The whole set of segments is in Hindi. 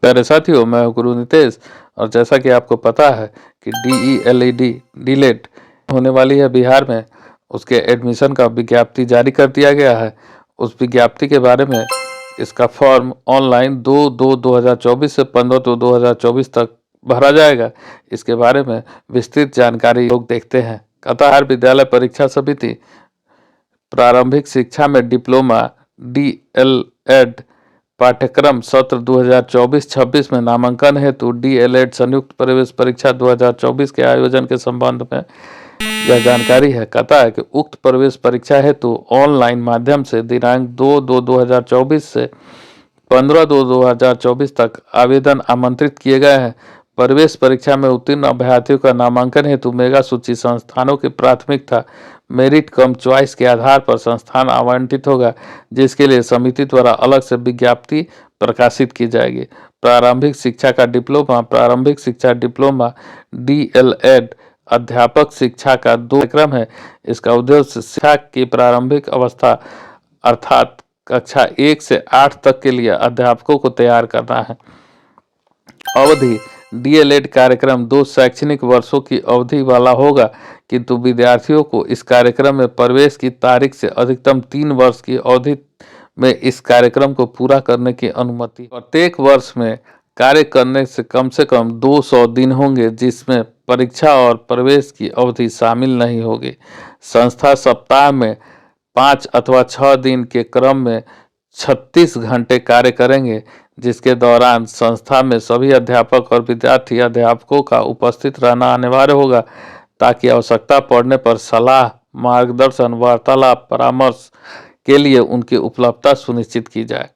प्यारे साथियों, मैं हूं गुरु नितेश। और जैसा कि आपको पता है कि DELED डीलेट होने वाली है बिहार में, उसके एडमिशन का विज्ञप्ति जारी कर दिया गया है। उस विज्ञप्ति के बारे में इसका फॉर्म ऑनलाइन 2/2/2024 से 15/2/2024 तक भरा जाएगा। इसके बारे में विस्तृत जानकारी लोग देखते हैं। कतार विद्यालय परीक्षा समिति प्रारंभिक शिक्षा में डिप्लोमा DLED पाठ्यक्रम सत्र 2024-26 में नामांकन हेतु DLED संयुक्त प्रवेश परीक्षा 2024 के आयोजन के संबंध में यह जानकारी है। कहता है कि उक्त प्रवेश परीक्षा हेतु ऑनलाइन माध्यम से दिनांक 2/2/2024 से 15/2/2024 तक आवेदन आमंत्रित किए गए हैं। प्रवेश परीक्षा में उत्तीर्ण अभ्यर्थियों का नामांकन हेतु मेगा सूची संस्थानों की प्राथमिकता मेरिट कम चॉइस के आधार पर संस्थान आवंटित होगा, जिसके लिए समिति द्वारा अलग से विज्ञप्ति प्रकाशित की जाएगी। प्रारंभिक शिक्षा डिप्लोमा DLED अध्यापक शिक्षा का 2 कार्यक्रम है। इसका उद्देश्य शिक्षा की प्रारंभिक अवस्था अर्थात कक्षा 1 से 8 तक के लिए अध्यापकों को तैयार करना है। अवधि DLED कार्यक्रम 2 शैक्षणिक वर्षों की अवधि वाला होगा, किंतु विद्यार्थियों को इस कार्यक्रम में प्रवेश की तारीख से अधिकतम 3 वर्ष की अवधि में इस कार्यक्रम को पूरा करने की अनुमति। प्रत्येक वर्ष में कार्य करने से कम 200 दिन होंगे, जिसमें परीक्षा और प्रवेश की अवधि शामिल नहीं होगी। संस्था सप्ताह में 5 अथवा 6 दिन के क्रम में 36 घंटे कार्य करेंगे, जिसके दौरान संस्था में सभी अध्यापक और विद्यार्थी अध्यापकों का उपस्थित रहना अनिवार्य होगा, ताकि आवश्यकता पड़ने पर सलाह, मार्गदर्शन, वार्तालाप, परामर्श के लिए उनकी उपलब्धता सुनिश्चित की जाए।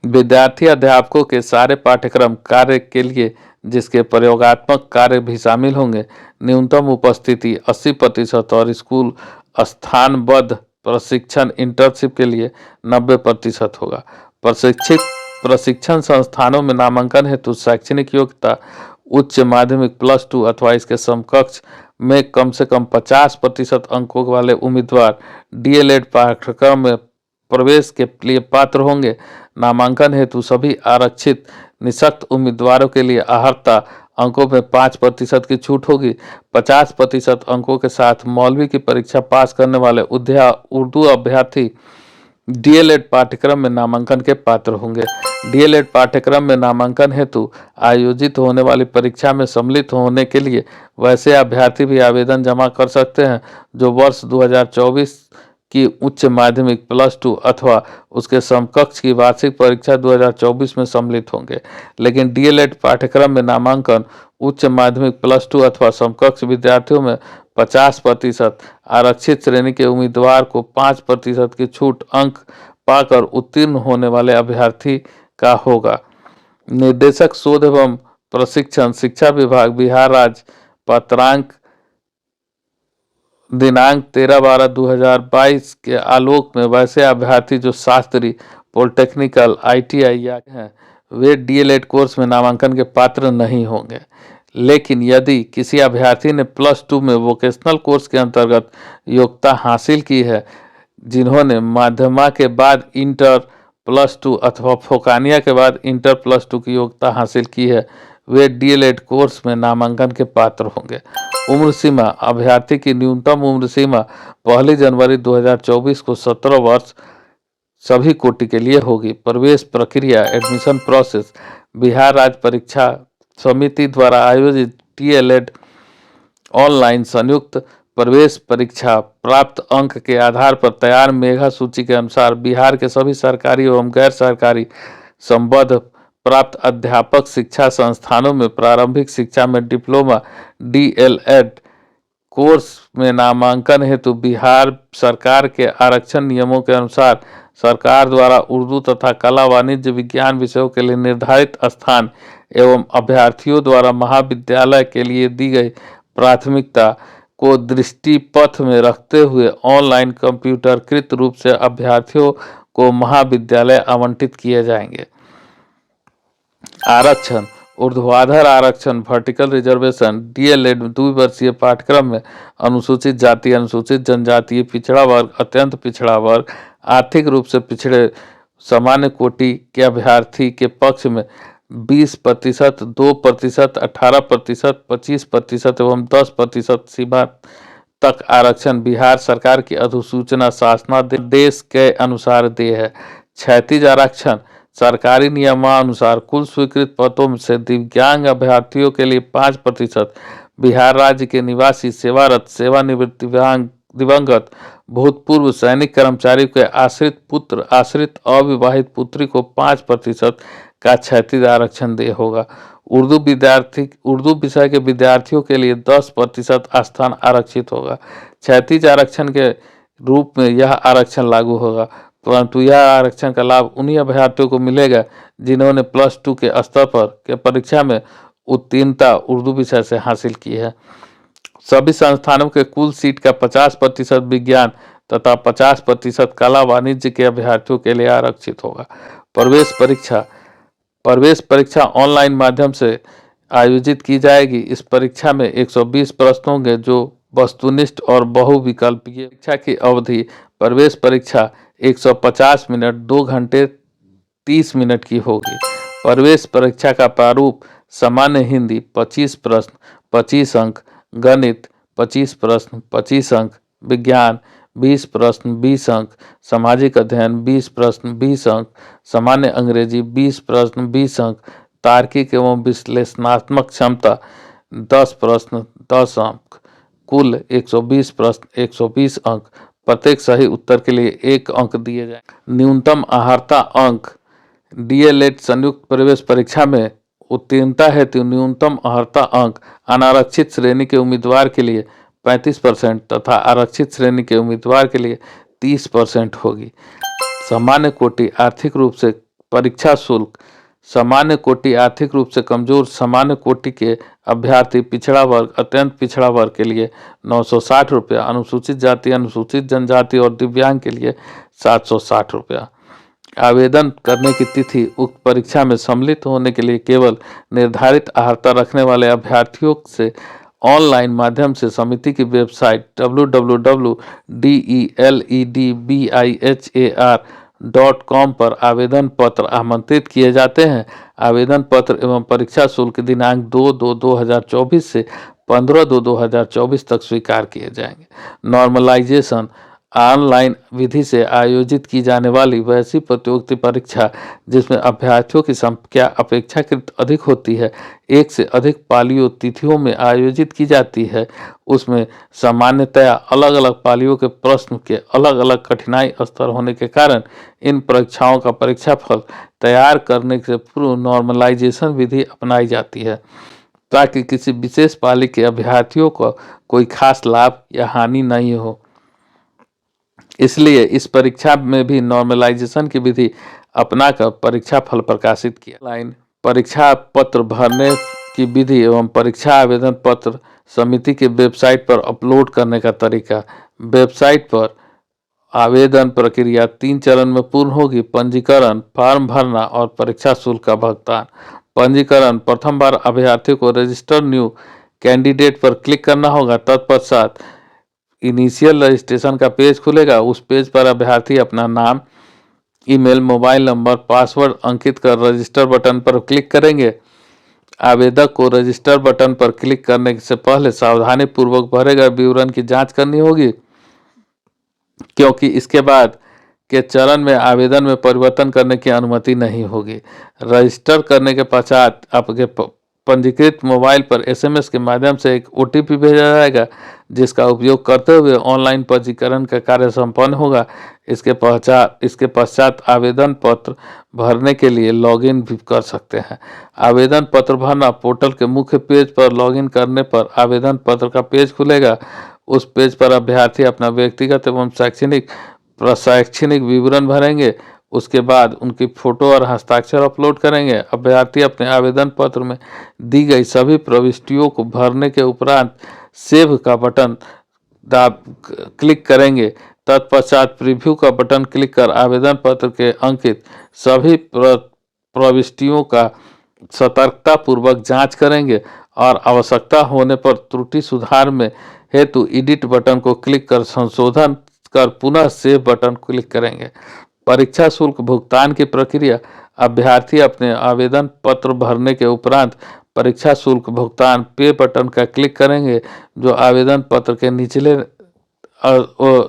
विद्यार्थी अध्यापकों के सारे पाठ्यक्रम कार्य के लिए, जिसके प्रयोगात्मक कार्य भी शामिल होंगे, न्यूनतम उपस्थिति 80% और स्कूल स्थानबद्ध प्रशिक्षण इंटर्नशिप के लिए 90% होगा। प्रशिक्षण संस्थानों में नामांकन हेतु शैक्षणिक योग्यता उच्च माध्यमिक +2 अथवा इसके समकक्ष में कम से कम 50% अंकों वाले उम्मीदवार DLED पाठ्यक्रम में प्रवेश के लिए पात्र होंगे। नामांकन हेतु सभी आरक्षित निःशक्त उम्मीदवारों के लिए आहर्ता अंकों में 5% की छूट होगी। 50% अंकों के साथ मौलवी की परीक्षा पास करने वाले उर्दू अभ्यर्थी DLED पाठ्यक्रम में नामांकन के पात्र होंगे। DLED पाठ्यक्रम में नामांकन हेतु आयोजित होने वाली परीक्षा में सम्मिलित होने के लिए वैसे अभ्यर्थी भी आवेदन जमा कर सकते हैं जो वर्ष 2024 की उच्च माध्यमिक +2 अथवा उसके समकक्ष की वार्षिक परीक्षा 2024 में सम्मिलित होंगे। लेकिन DLED पाठ्यक्रम में नामांकन उच्च माध्यमिक +2 अथवा समकक्ष विद्यार्थियों में 50%, आरक्षित श्रेणी के उम्मीदवार को 5% की छूट अंक पाकर उत्तीर्ण होने वाले अभ्यर्थी का होगा। निर्देशक शोध एवं प्रशिक्षण शिक्षा विभाग बिहार राज्य पत्रांक दिनांक 13/12/2022 के आलोक में वैसे अभ्यर्थी जो शास्त्री, पॉलिटेक्निकल, ITI या हैं, वे DLED कोर्स में नामांकन के पात्र नहीं होंगे। लेकिन यदि किसी अभ्यर्थी ने +2 में वोकेशनल कोर्स के अंतर्गत योग्यता हासिल की है, जिन्होंने माध्यमा के बाद इंटर +2 अथवा फोकानिया के बाद इंटर +2 की योग्यता हासिल की है, वे DLED कोर्स में नामांकन के पात्र होंगे। उम्र सीमा अभ्यर्थी की न्यूनतम उम्र सीमा 1 जनवरी 2024 को 17 वर्ष सभी कोटि के लिए होगी। प्रवेश प्रक्रिया एडमिशन प्रोसेस बिहार राज्य परीक्षा समिति द्वारा आयोजित DLED ऑनलाइन संयुक्त प्रवेश परीक्षा प्राप्त अंक के आधार पर तैयार मेगा सूची के अनुसार बिहार के सभी सरकारी एवं गैर सरकारी संबद्ध प्राप्त अध्यापक शिक्षा संस्थानों में प्रारंभिक शिक्षा में डिप्लोमा DLED कोर्स में नामांकन हेतु बिहार सरकार के आरक्षण नियमों के अनुसार सरकार द्वारा उर्दू तथा कला, वाणिज्य, विज्ञान विषयों के लिए निर्धारित स्थान एवं अभ्यर्थियों द्वारा महाविद्यालय के लिए दी गई प्राथमिकता को दृष्टिपथ में रखते हुए ऑनलाइन कंप्यूटरकृत रूप से अभ्यर्थियों को महाविद्यालय आवंटित किए जाएंगे। आरक्षण ऊर्ध्वाधर आरक्षण वर्टिकल रिजर्वेशन DLED द्विवर्षीय पाठ्यक्रम में अनुसूचित जाति, अनुसूचित जनजातीय, पिछड़ा वर्ग, अत्यंत पिछड़ा वर्ग, आर्थिक रूप से पिछड़े, सामान्य कोटि के अभ्यर्थी के पक्ष में 20%, 2%, 18%, 25% एवं 10% सीमा तक आरक्षण बिहार सरकार की अधिसूचना शासनादेश के अनुसार दे है। क्षैतिज आरक्षण सरकारी नियमानुसार कुल स्वीकृत पदों से दिव्यांग अभ्यर्थियों के लिए 5%, बिहार राज्य के निवासी, सेवारत, सेवानिवृत्त, दिवंगत, भूतपूर्व सैनिक कर्मचारी के आश्रित पुत्र, आश्रित अविवाहित पुत्री को 5% का क्षैतिज आरक्षण दे होगा। उर्दू विषय के विद्यार्थियों के लिए 10% स्थान आरक्षित होगा। क्षैतिज आरक्षण के रूप में यह आरक्षण लागू होगा, परंतु यह आरक्षण का लाभ उन्हीं अभ्यर्थियों को मिलेगा जिन्होंने +2 के स्तर पर के परीक्षा में उत्तीर्णता उर्दू विषय से हासिल की है। सभी संस्थानों के कुल सीट का 50% विज्ञान तथा 50% कला वाणिज्य के अभ्यर्थियों के लिए आरक्षित होगा। प्रवेश परीक्षा ऑनलाइन माध्यम से आयोजित की जाएगी। इस परीक्षा में 120 प्रश्न होंगे जो वस्तुनिष्ठ और बहुविकल्पीय। परीक्षा की अवधि प्रवेश परीक्षा 150 मिनट 2 घंटे 30 मिनट की होगी। प्रवेश परीक्षा का प्रारूप सामान्य हिंदी 25 प्रश्न 25 अंक, गणित 25 प्रश्न 25 अंक, विज्ञान 20 प्रश्न 20 अंक, सामाजिक अध्ययन 20 प्रश्न 20 अंक, सामान्य अंग्रेजी 20 प्रश्न 20 अंक, तार्किक एवं विश्लेषणात्मक क्षमता 10 प्रश्न 10 अंक, कुल 120 प्रश्न 120 अंक। प्रत्येक सही उत्तर के लिए 1 अंक दिए जाए। न्यूनतम अर्हता अंक DLED संयुक्त प्रवेश परीक्षा में उत्तीर्णता हेतु न्यूनतम अर्हता अंक अनारक्षित श्रेणी के उम्मीदवार के लिए 35% तथा आरक्षित श्रेणी के उम्मीदवार के लिए 30% होगी। सामान्य कोटि आर्थिक रूप से परीक्षा शुल्क सामान्य कोटि आर्थिक रूप से कमजोर सामान्य कोटि के अभ्यर्थी, पिछड़ा वर्ग, अत्यंत पिछड़ा वर्ग के लिए 960 रुपया, अनुसूचित जाति, अनुसूचित जनजाति और दिव्यांग के लिए 760 रुपया। आवेदन करने की तिथि उक्त परीक्षा में सम्मिलित होने के लिए केवल निर्धारित अर्हता रखने वाले अभ्यर्थियों से ऑनलाइन माध्यम से समिति की वेबसाइट www.deledbihar.com पर आवेदन पत्र आमंत्रित किए जाते हैं। आवेदन पत्र एवं परीक्षा शुल्क दिनांक 2/2/2024 से 15/2/2024 तक स्वीकार किए जाएंगे। नॉर्मलाइजेशन ऑनलाइन विधि से आयोजित की जाने वाली वैसी प्रतियोगिता परीक्षा जिसमें अभ्यर्थियों की संख्या अपेक्षाकृत अधिक होती है, एक से अधिक पालियों तिथियों में आयोजित की जाती है, उसमें सामान्यतया अलग अलग पालियों के प्रश्न के अलग अलग कठिनाई स्तर होने के कारण इन परीक्षाओं का परीक्षाफल तैयार करने से पूर्व नॉर्मलाइजेशन विधि अपनाई जाती है ताकि किसी विशेष पाली के अभ्यर्थियों को कोई खास लाभ या हानि नहीं हो। इसलिए इस परीक्षा में भी नॉर्मलाइजेशन की विधि अपनाकर परीक्षा फल प्रकाशित किया। ऑनलाइन परीक्षा पत्र भरने की विधि एवं परीक्षा आवेदन पत्र समिति के वेबसाइट पर अपलोड करने का तरीका। वेबसाइट पर आवेदन प्रक्रिया 3 चरण में पूर्ण होगी। पंजीकरण, फॉर्म भरना और परीक्षा शुल्क का भुगतान। पंजीकरण प्रथम बार अभ्यर्थी को रजिस्टर न्यू कैंडिडेट पर क्लिक करना होगा। तत्पश्चात इनिशियल रजिस्ट्रेशन का पेज खुलेगा। उस पेज पर अभ्यर्थी अपना नाम, ईमेल, मोबाइल नंबर, पासवर्ड अंकित कर रजिस्टर बटन पर क्लिक करेंगे। आवेदक को रजिस्टर बटन पर क्लिक करने से पहले सावधानी पूर्वक भरे गए विवरण की जांच करनी होगी, क्योंकि इसके बाद के चरण में आवेदन में परिवर्तन करने की अनुमति नहीं होगी। रजिस्टर करने के पश्चात आपके पंजीकृत मोबाइल पर SMS के माध्यम से एक OTP भेजा जाएगा, जिसका उपयोग करते हुए ऑनलाइन पंजीकरण का कार्य संपन्न होगा। इसके पश्चात आवेदन पत्र भरने के लिए लॉगिन भी कर सकते हैं। आवेदन पत्र भरना पोर्टल के मुख्य पेज पर लॉगिन करने पर आवेदन पत्र का पेज खुलेगा। उस पेज पर अभ्यर्थी अपना व्यक्तिगत एवं शैक्षणिक विवरण भरेंगे। उसके बाद उनकी फोटो और हस्ताक्षर अपलोड करेंगे। अभ्यर्थी अपने आवेदन पत्र में दी गई सभी प्रविष्टियों को भरने के उपरांत सेव का बटन क्लिक करेंगे। तत्पश्चात प्रीव्यू का बटन क्लिक कर आवेदन पत्र के अंकित सभी प्रविष्टियों का सतर्कता पूर्वक जांच करेंगे और आवश्यकता होने पर त्रुटि सुधार में हेतु एडिट बटन को क्लिक कर संशोधन कर पुनः सेव बटन क्लिक करेंगे। परीक्षा शुल्क भुगतान की प्रक्रिया। अभ्यर्थी अपने आवेदन पत्र भरने के उपरांत परीक्षा शुल्क भुगतान पे बटन का क्लिक करेंगे, जो आवेदन पत्र के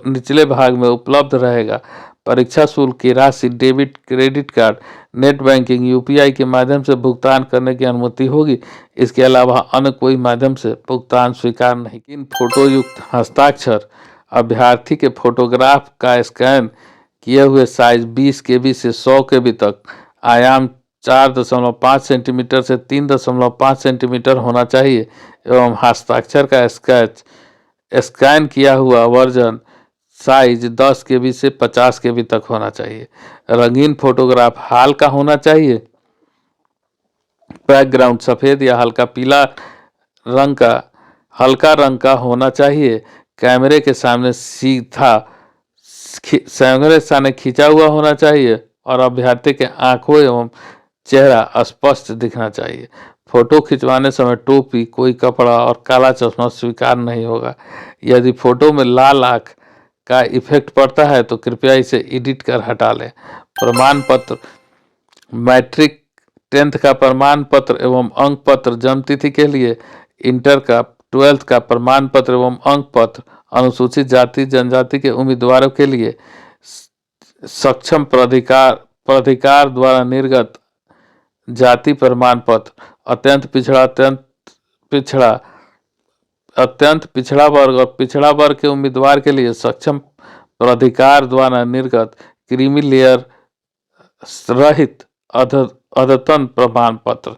निचले भाग में उपलब्ध रहेगा। परीक्षा शुल्क की राशि debit, credit card, net banking, UPI के माध्यम से भुगतान करने की अनुमति होगी। इसके अलावा अन्य कोई माध्यम से भुगतान स्वीकार नहीं। इन फोटो युक्त हस्ताक्षर। अभ्यर्थी के फोटोग्राफ का स्कैन किए हुए साइज 20 KB से 100 KB तक, आयाम 4.5 सेंटीमीटर से 3.5 सेंटीमीटर होना चाहिए एवं हस्ताक्षर का स्कैन किया हुआ वर्जन साइज 10 KB से 50 KB तक होना चाहिए। रंगीन फोटोग्राफ हाल का होना चाहिए। बैकग्राउंड सफ़ेद या हल्का पीला हल्का रंग का होना चाहिए। कैमरे के सामने खींचा हुआ होना चाहिए और अभ्यर्थी के आंखों एवं चेहरा स्पष्ट दिखना चाहिए। फोटो खिंचवाने समय टोपी, कोई कपड़ा और काला चश्मा स्वीकार नहीं होगा। यदि फोटो में लाल आंख का इफेक्ट पड़ता है तो कृपया इसे एडिट कर हटा लें। प्रमाण पत्र। मैट्रिक 10th का प्रमाण पत्र एवं अंक पत्र, जन्मतिथि के लिए इंटर का 12th का प्रमाण पत्र एवं अंक पत्र, अनुसूचित जाति जनजाति के उम्मीदवारों के लिए सक्षम प्राधिकार द्वारा निर्गत जाति प्रमाण पत्र, अत्यंत पिछड़ा वर्ग और पिछड़ा वर्ग के उम्मीदवार के लिए सक्षम प्राधिकार द्वारा निर्गत क्रीमी लेयर रहित अद्यतन प्रमाण पत्र,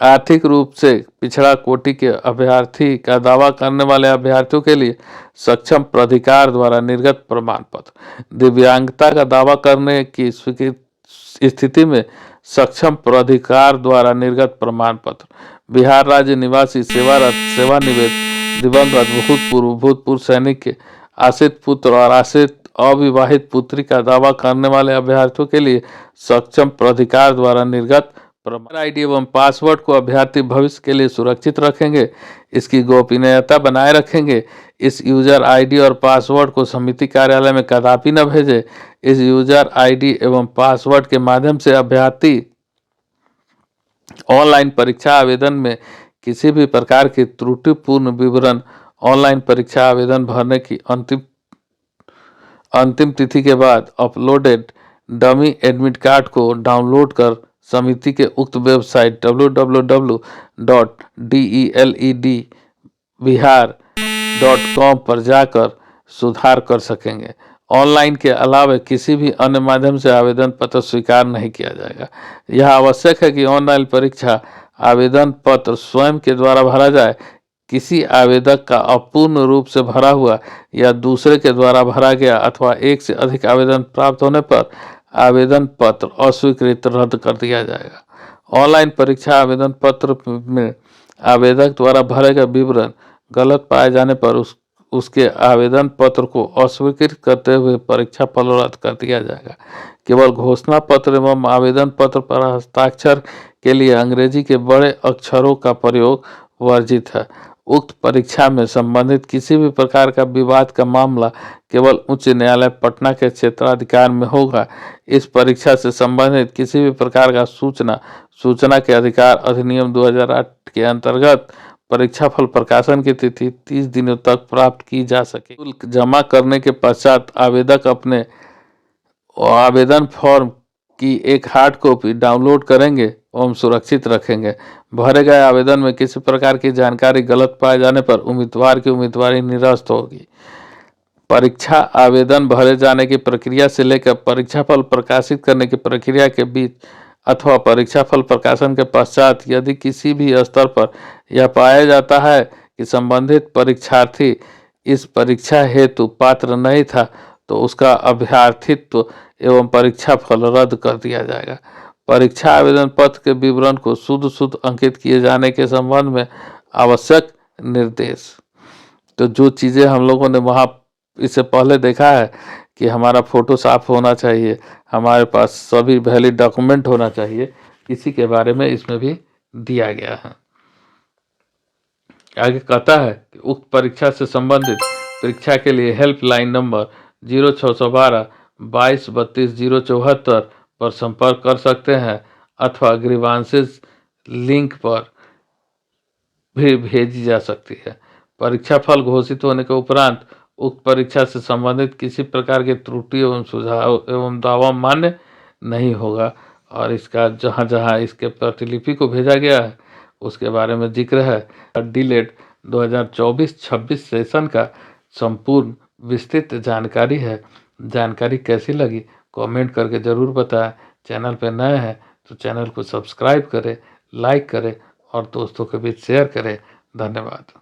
आर्थिक रूप से पिछड़ा कोटि के अभ्यर्थी का दावा करने वाले अभ्यर्थियों के लिए सक्षम प्राधिकार द्वारा निर्गत प्रमाण पत्र, दिव्यांगता का दावा करने की स्थिति में सक्षम प्राधिकार द्वारा निर्गत प्रमाण पत्र, बिहार राज्य निवासी सेवारत, सेवानिवृत्त, दिवंगत, भूतपूर्व सैनिक के आश्रित पुत्र और आश्रित अविवाहित पुत्री का दावा करने वाले अभ्यर्थियों के लिए सक्षम प्राधिकार द्वारा निर्गत प्रमाण। आईडी एवं पासवर्ड को अभ्यर्थी भविष्य के लिए सुरक्षित रखेंगे, इसकी गोपनीयता बनाए रखेंगे। इस यूजर आईडी और पासवर्ड को समिति कार्यालय में कदापि न भेजें। इस यूजर आईडी एवं पासवर्ड के माध्यम से अभ्यर्थी ऑनलाइन परीक्षा आवेदन में किसी भी प्रकार की त्रुटिपूर्ण विवरण ऑनलाइन परीक्षा आवेदन भरने की अंतिम तिथि के बाद अपलोडेड डमी एडमिट कार्ड को डाउनलोड कर समिति के उक्त वेबसाइट www.deledbihar.com पर जाकर सुधार कर सकेंगे। ऑनलाइन के अलावा किसी भी अन्य माध्यम से आवेदन पत्र स्वीकार नहीं किया जाएगा। यह आवश्यक है कि ऑनलाइन परीक्षा आवेदन पत्र स्वयं के द्वारा भरा जाए। किसी आवेदक का अपूर्ण रूप से भरा हुआ या दूसरे के द्वारा भरा गया अथवा एक से अधिक आवेदन प्राप्त होने पर आवेदन पत्र अस्वीकृत रद्द कर दिया जाएगा। ऑनलाइन परीक्षा आवेदन पत्र में आवेदक द्वारा भरे गए विवरण गलत पाए जाने पर उसके आवेदन पत्र को अस्वीकृत करते हुए परीक्षा फल रद्द कर दिया जाएगा। केवल घोषणा पत्र एवं आवेदन पत्र पर हस्ताक्षर के लिए अंग्रेजी के बड़े अक्षरों का प्रयोग वर्जित है। उक्त परीक्षा में संबंधित किसी भी प्रकार का विवाद का मामला केवल उच्च न्यायालय पटना के क्षेत्राधिकार में होगा। इस परीक्षा से संबंधित किसी भी प्रकार का सूचना के अधिकार अधिनियम 2008 के अंतर्गत परीक्षा फल प्रकाशन की तिथि 30 दिनों तक प्राप्त की जा सके। शुल्क जमा करने के पश्चात आवेदक अपने आवेदन फॉर्म की एक हार्ड कॉपी डाउनलोड करेंगे एवं सुरक्षित रखेंगे। भरे गए आवेदन में किसी प्रकार की जानकारी गलत पाए जाने पर उम्मीदवार की उम्मीदवारी निरस्त होगी। परीक्षा आवेदन भरे जाने की प्रक्रिया से लेकर परीक्षा फल प्रकाशित करने की प्रक्रिया के बीच अथवा परीक्षा फल प्रकाशन के पश्चात यदि किसी भी स्तर पर यह पाया जाता है कि संबंधित परीक्षार्थी इस परीक्षा हेतु पात्र नहीं था तो उसका अभ्यर्थित्व एवं परीक्षा फल रद्द कर दिया जाएगा। परीक्षा आवेदन पत्र के विवरण को शुद्ध अंकित किए जाने के संबंध में आवश्यक निर्देश। तो जो चीज़ें हम लोगों ने वहाँ इससे पहले देखा है कि हमारा फ़ोटो साफ होना चाहिए, हमारे पास सभी वैलिड डॉक्यूमेंट होना चाहिए, इसी के बारे में इसमें भी दिया गया है। आगे कहता है कि उक्त परीक्षा से संबंधित परीक्षा के लिए हेल्पलाइन नंबर 0612 22 32 074 पर संपर्क कर सकते हैं अथवा ग्रीवांसेस लिंक पर भी भेजी जा सकती है। परीक्षा फल घोषित होने के उपरांत उक्त परीक्षा से संबंधित किसी प्रकार की त्रुटि एवं सुझाव एवं दावा मान्य नहीं होगा। और इसका जहाँ जहाँ इसके प्रतिलिपि को भेजा गया है उसके बारे में जिक्र है। डीलेट 2024-26 सेशन का संपूर्ण विस्तृत जानकारी है। जानकारी कैसी लगी कमेंट करके ज़रूर बताएं। चैनल पर नए हैं तो चैनल को सब्सक्राइब करें, लाइक करें और दोस्तों के बीच शेयर करें। धन्यवाद।